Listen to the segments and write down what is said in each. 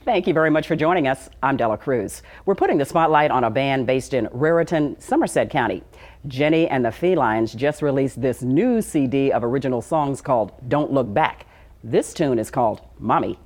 Thank you very much for joining us. I'm Della Cruz. We're putting the spotlight on a band based in Raritan, Somerset County. Jenny and the Felines just released this new CD of original songs called Don't Look Back. This tune is called Mommy.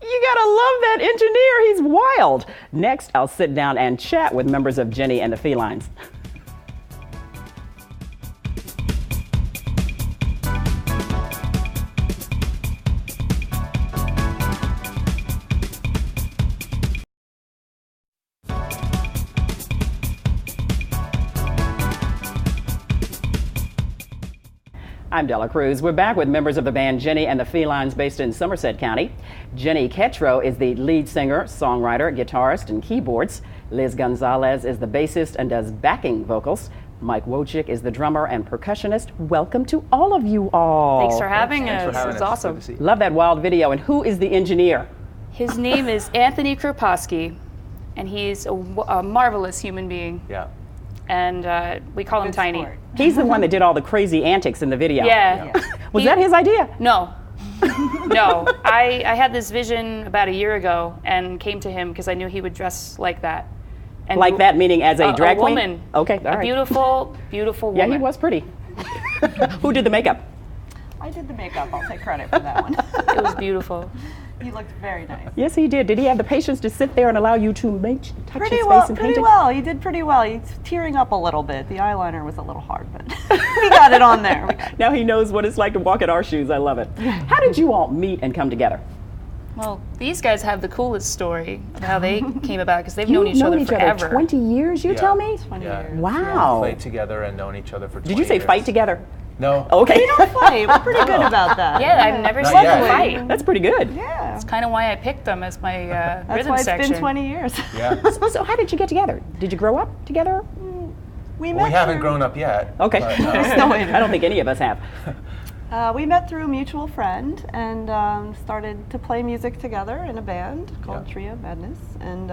You gotta love that engineer, he's wild. Next, I'll sit down and chat with members of Jenny and the Felines. I'm Della Cruz. We're back with members of the band Jenny and the Felines based in Somerset County. Jenny Ketro is the lead singer, songwriter, guitarist, and keyboards. Liz Gonzalez is the bassist and does backing vocals. Mike Wojcik is the drummer and percussionist. Welcome to all of you all. Thanks for having us. It's awesome. Love that wild video. And who is the engineer? His name is Anthony Kropowski, and he's a marvelous human being. Yeah. And we call him Tiny. He's the one that did all the crazy antics in the video. Yeah. Was that his idea? No. No. I had this vision about a year ago and came to him because I knew he would dress like that. And like that meaning as a drag queen? Woman. Okay, all right. A beautiful, beautiful woman. Yeah, he was pretty. Who did the makeup? I did the makeup. I'll take credit for that one. It was beautiful. He looked very nice. Yes, he did. Did he have the patience to sit there and allow you to touch his face and paint Pretty it? well. He did pretty well. He's tearing up a little bit. The eyeliner was a little hard, but we got it on there. Now he knows what it's like to walk in our shoes. I love it. How did you all meet and come together? Well, these guys have the coolest story of how they came about because they've known each other forever. 20 years, you tell me? 20 Yeah. years. Wow. Played together and known each other for 20 Did you say years. fight together? No. Okay. We don't fight. We're pretty good about that. Yeah, I've never Not seen yet. them fight. That's pretty good. Yeah. That's kind of why I picked them as my That's rhythm why it's section. been 20 years. Yeah. So how did you get together? Did you grow up together? We Well, we haven't through- grown up yet. Okay. but, I don't think any of us have. We met through a mutual friend and started to play music together in a band called Yeah. Trio Madness, and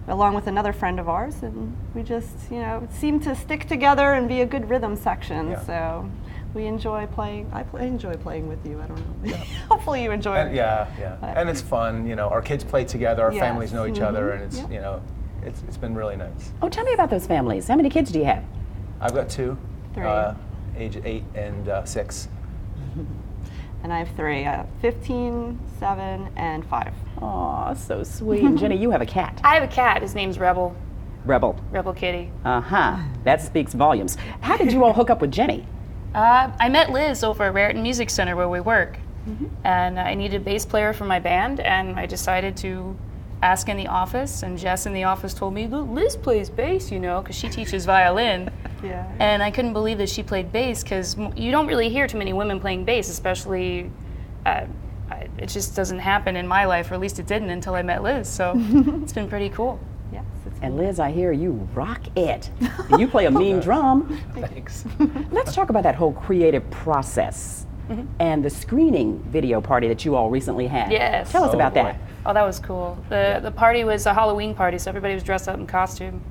along with another friend of ours, and we just, seemed to stick together and be a good rhythm section. Yeah. So we enjoy playing. I enjoy playing with you. I don't know. Hopefully you enjoy it. yeah. And it's fun. Our kids play together. Our Yes. families know each other, and it's Yep. it's been really nice. Oh, tell me about those families. How many kids do you have? I've got two, 3. age 8 and 6. And I have 3, 15, 7, and 5. Aw, so sweet. And Jenny, you have a cat. I have a cat. His name's Rebel. Rebel. Rebel Kitty. Uh-huh. That speaks volumes. How did you all hook up with Jenny? I met Liz over at Raritan Music Center where we work, and I needed a bass player for my band, and I decided to ask in the office, and Jess in the office told me, Liz plays bass, because she teaches violin. Yeah. And I couldn't believe that she played bass because you don't really hear too many women playing bass, especially it just doesn't happen in my life, or at least it didn't until I met Liz. So it's been pretty cool. Yes. And Liz, I hear you rock it. And you play a mean drum. Thanks. Let's talk about that whole creative process and the screening video party that you all recently had. Yes. Tell us Oh, about boy. that. Oh, that was cool. The party was a Halloween party, so everybody was dressed up in costume.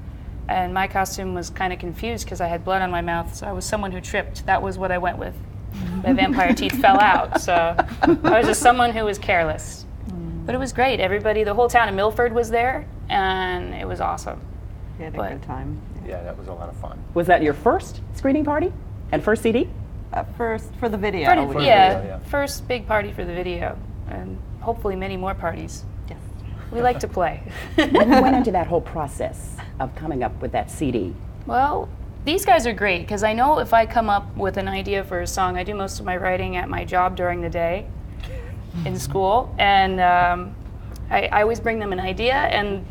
And my costume was kind of confused because I had blood on my mouth, so I was someone who tripped. That was what I went with. My vampire teeth fell out, so I was just someone who was careless. But it was great. Everybody, the whole town of Milford was there, and it was awesome. We had a But- good time. Yeah, that was a lot of fun. Was that your first screening party and first CD? First, for the video. Pretty- we- yeah, video, yeah. first big party for the video, and hopefully many more parties. Yes. We like to play. What went into that whole process of coming up with that CD? Well, these guys are great because I know if I come up with an idea for a song, I do most of my writing at my job during the day in school, and I always bring them an idea, and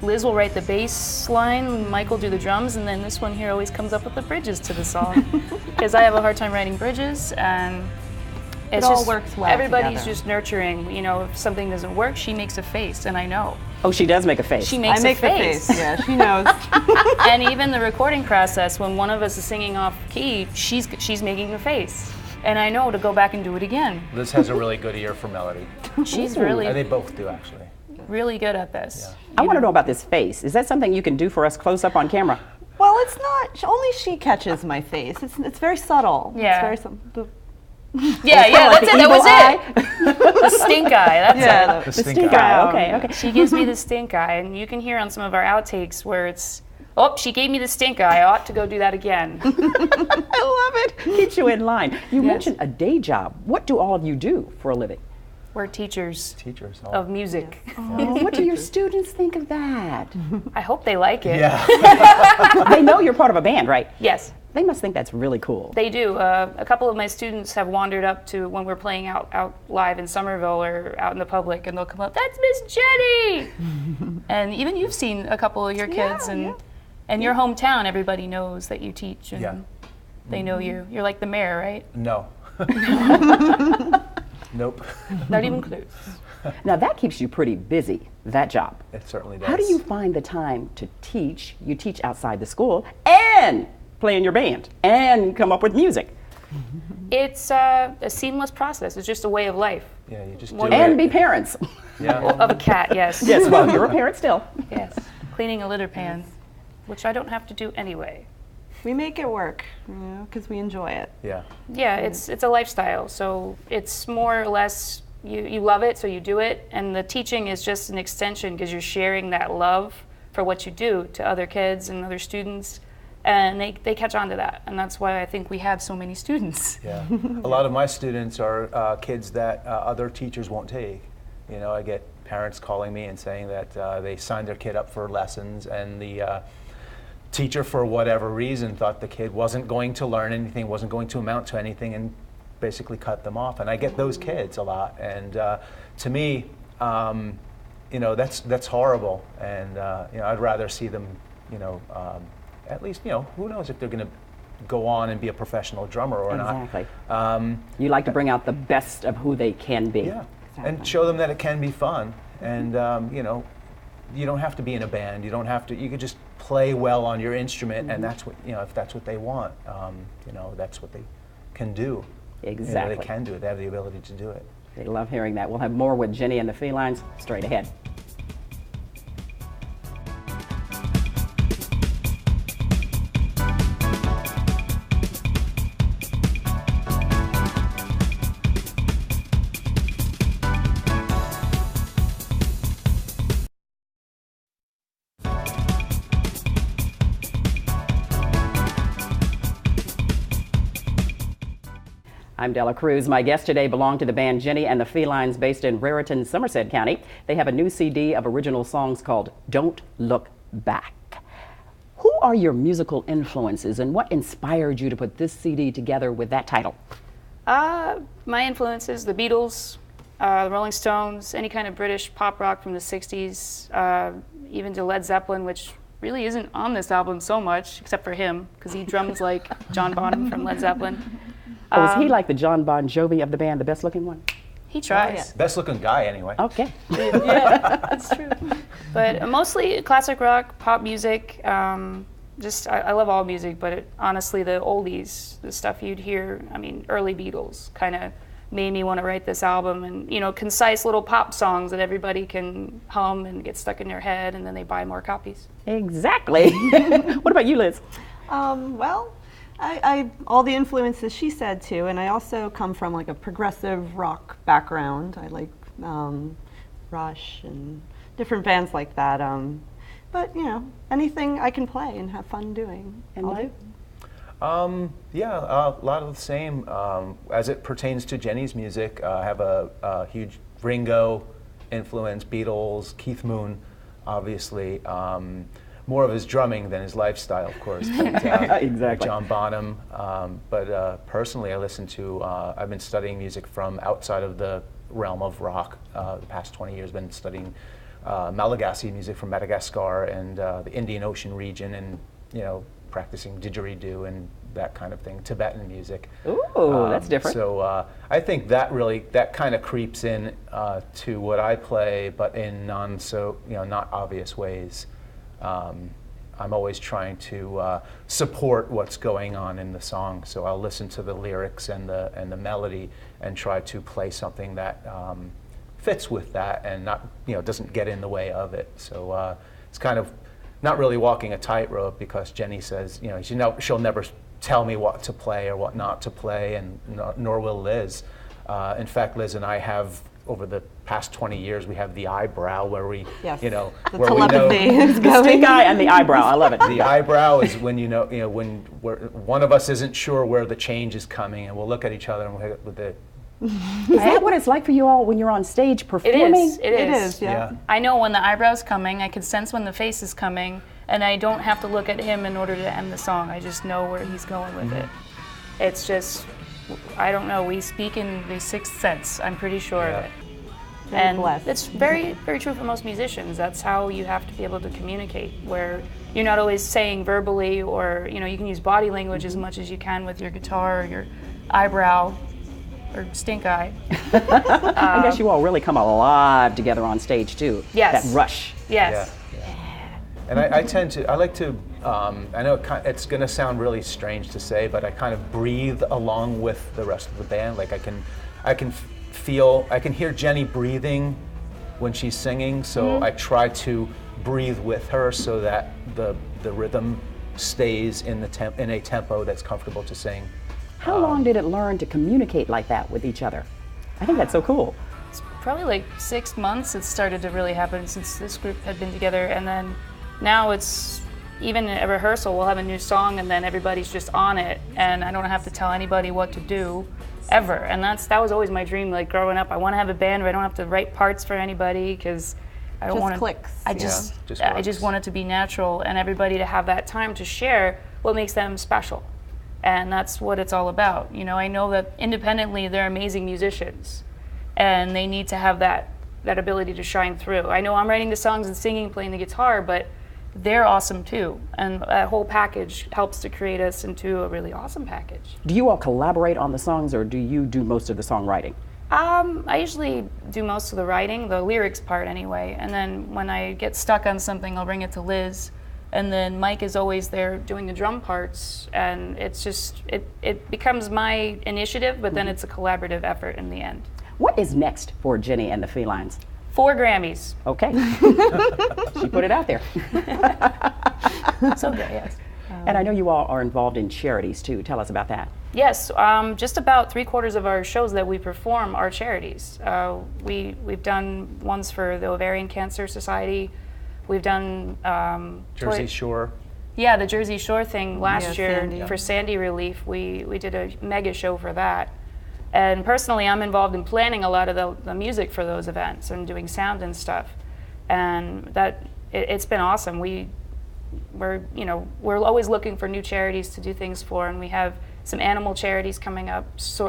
Liz will write the bass line, Mike will do the drums, and then this one here always comes up with the bridges to the song because I have a hard time writing bridges, and it's all just, works well everybody's together. just nurturing. If something doesn't work, she makes a face, and I know. Oh, she does make a face. She makes I make a the face. face. Yeah, she knows. And even the recording process, when one of us is singing off key, she's making a face. And I know to go back and do it again. Liz has a really good ear for melody. She's Ooh. And they really, both do, actually. really good at this. I want to know about this face. Is that something you can do for us close up on camera? Well, it's not. Only she catches my face. It's very subtle. Yeah. It's very Yeah, like that's the it. That evil was eye. it. The stink eye. That's it. Yeah. The The stink eye. Okay, okay. She gives me the stink eye, and you can hear on some of our outtakes where it's, oh, she gave me the stink eye. I ought to go do that again. I love it. Keeps you in line. You Yes. mentioned a day job. What do all of you do for a living? We're teachers Teachers. of music. Oh, what do your students think of that? I hope they like it. Yeah. They know you're part of a band, right? Yes. They must think that's really cool. They do. A couple of my students have wandered up to when we're playing out live in Somerville or out in the public, and they'll come up, "That's Miss Jenny!" And even you've seen a couple of your kids, and your hometown, everybody knows that you teach, and Yeah. they know you. You're like the mayor, right? No. Nope. Not even close. Now that keeps you pretty busy, that job. It certainly does. How do you find the time to teach? You teach outside the school and play in your band and come up with music It's a seamless process. It's just a way of life. Yeah, you just do One- it. and be parents. Yeah. Of a cat, yes. Yes, well, you're a parent still. Yes. Cleaning a litter pan, which I don't have to do anyway. We make it work, because we enjoy it. Yeah. Yeah, it's a lifestyle. So it's more or less you love it, so you do it, and the teaching is just an extension because you're sharing that love for what you do to other kids and other students, and they catch on to that, and that's why I think we have so many students. Yeah. A lot of my students are kids that other teachers won't take. You know, I get parents calling me and saying that they signed their kid up for lessons, and the teacher, for whatever reason, thought the kid wasn't going to learn anything, wasn't going to amount to anything, and basically cut them off. And I get those kids a lot, and to me, you know, that's horrible. And you know, I'd rather see them, you know, at least, you know, who knows if they're going to go on and be a professional drummer or not. Exactly. You like to bring out the best of who they can be. Yeah, Exactly. and show them that it can be fun. And you know, you don't have to be in a band. You don't have to. You could just play well on your instrument, and that's what, you know, if that's what they want, you know, that's what they can do. Exactly. You know, they can do it. They have the ability to do it. They love hearing that. We'll have more with Jenny and the Felines straight ahead. I'm Della Cruz. My guest today belonged to the band Jenny and the Felines based in Raritan, Somerset County. They have a new CD of original songs called Don't Look Back. Who are your musical influences and what inspired you to put this CD together with that title? My influences, the Beatles, the Rolling Stones, any kind of British pop rock from the 60s, even to Led Zeppelin, which really isn't on this album so much, except for him, because he drums like John Bonham from Led Zeppelin. Oh, is he like the John Bon Jovi of the band, the best looking one? He tries. Best looking guy, anyway. Okay. Yeah, that's true. But mostly classic rock, pop music. Just I love all music, but honestly, the oldies, the stuff you'd hear, I mean, early Beatles kind of made me want to write this album. And, you know, concise little pop songs that everybody can hum and get stuck in their head, and then they buy more copies. Exactly. What about you, Liz? Well, I all the influences she said too, and I also come from like a progressive rock background. I like Rush and different bands like that. But you know, anything I can play and have fun doing, I'll do. Yeah, a lot of the same. As it pertains to Jenny's music, I have a huge Ringo influence, Beatles, Keith Moon, obviously. More of his drumming than his lifestyle, of course. But, Exactly. John Bonham. But personally, I listen to, I've been studying music from outside of the realm of rock. The past 20 years, been studying Malagasy music from Madagascar and the Indian Ocean region, and, you know, practicing didgeridoo and that kind of thing, Tibetan music. Ooh, that's different. So I think that really, that kind of creeps in to what I play, but in not obvious ways. I'm always trying to support what's going on in the song, so I'll listen to the lyrics and the melody and try to play something that fits with that and not, you know, doesn't get in the way of it. So it's kind of not really walking a tightrope, because Jenny says, you know, she'll never tell me what to play or what not to play, and nor will Liz. In fact, Liz and I have, over the past 20 years, we have the eyebrow where we, Yes. you know, The where we know telepathy is going. Stink eye and the eyebrow. I love it. the eyebrow is when when one of us isn't sure where the change is coming, and we'll look at each other and we'll hit it with the. Is that what it's like for you all when you're on stage It performing? is. It is. Yeah. I know when the eyebrow's coming. I can sense when the face is coming, and I don't have to look at him in order to end the song. I just know where he's going with it. It's just, I don't know. We speak in the sixth sense. I'm pretty sure of it. Very And blessed. it's very, very true for most musicians. That's how you have to be able to communicate, where you're not always saying verbally, or, you know, you can use body language as much as you can with your guitar or your eyebrow or stink eye. I guess you all really come alive together on stage too. Yes. That rush. Yes. And I like to, I know it's going to sound really strange to say, but I kind of breathe along with the rest of the band. Like I can hear Jenny breathing when she's singing, so I try to breathe with her so that the rhythm stays in a tempo that's comfortable to sing. How long did it learn to communicate like that with each other? I think that's so cool. It's probably like 6 months it started to really happen since this group had been together, and then now it's, even at rehearsal we'll have a new song and then everybody's just on it, and I don't have to tell anybody what to do. ever. And that was always my dream, like growing up. I want to have a band where I don't have to write parts for anybody, because I don't Just want to. clicks. I Yeah. just, Just I works. just want it to be natural, and everybody to have that time to share what makes them special. And that's what it's all about. You know, I know that independently they're amazing musicians, and they need to have that ability to shine through. I know I'm writing the songs and singing, playing the guitar, but they're awesome too. And that whole package helps to create us into a really awesome package. Do you all collaborate on the songs, or do you do most of the songwriting? I usually do most of the writing, the lyrics part anyway, and then when I get stuck on something, I'll bring it to Liz. And then Mike is always there doing the drum parts, and it's just, it becomes my initiative, but then it's a collaborative effort in the end. What is next for Jenny and the Felines? 4 Grammys. Okay. She put it out there. So good, yes. And I know you all are involved in charities too. Tell us about that. Yes, just about 3/4 of our shows that we perform are charities. We've done ones for the Ovarian Cancer Society. We've done Jersey Shore. Yeah, the Jersey Shore thing last Yeah, year Sandy. for Sandy relief. We did a mega show for that. And personally, I'm involved in planning a lot of the music for those events and doing sound and stuff. And it's been awesome. We're always looking for new charities to do things for, and we have some animal charities coming up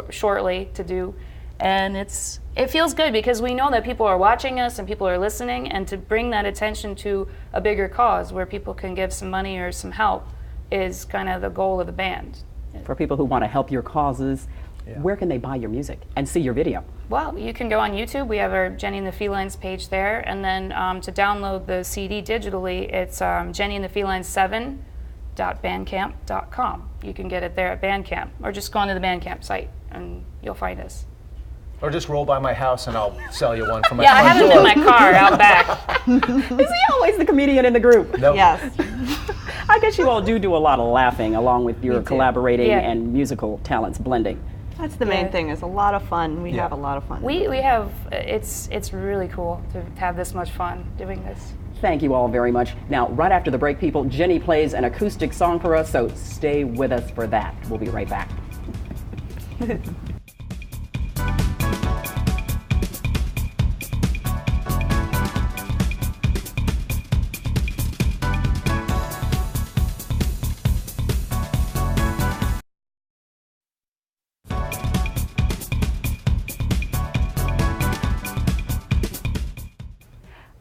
shortly to do. And it feels good because we know that people are watching us and people are listening, and to bring that attention to a bigger cause where people can give some money or some help is kind of the goal of the band. For people who want to help your causes, where can they buy your music and see your video? Well, you can go on YouTube. We have our Jenny and the Felines page there. And then to download the CD digitally, it's jennyandthefelines7.bandcamp.com. You can get it there at Bandcamp, or just go onto the Bandcamp site and you'll find us. Or just roll by my house and I'll sell you one from my Yeah, I front have them door. in my car out back. Is he always the comedian in the group? Nope. Yes. I guess you all do a lot of laughing along with your We do. collaborating Yeah. and musical talents blending. That's the main thing. It's a lot of fun. We Yeah. have a lot of fun. We have, it's really cool to have this much fun doing this. Thank you all very much. Now, right after the break, people, Jenny plays an acoustic song for us, so stay with us for that. We'll be right back.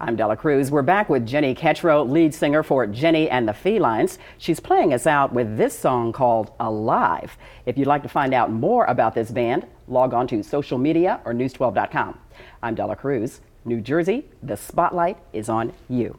I'm Della Cruz. We're back with Jenny Ketchrow, lead singer for Jenny and the Felines. She's playing us out with this song called Alive. If you'd like to find out more about this band, log on to social media or news12.com. I'm Della Cruz. New Jersey, the spotlight is on you.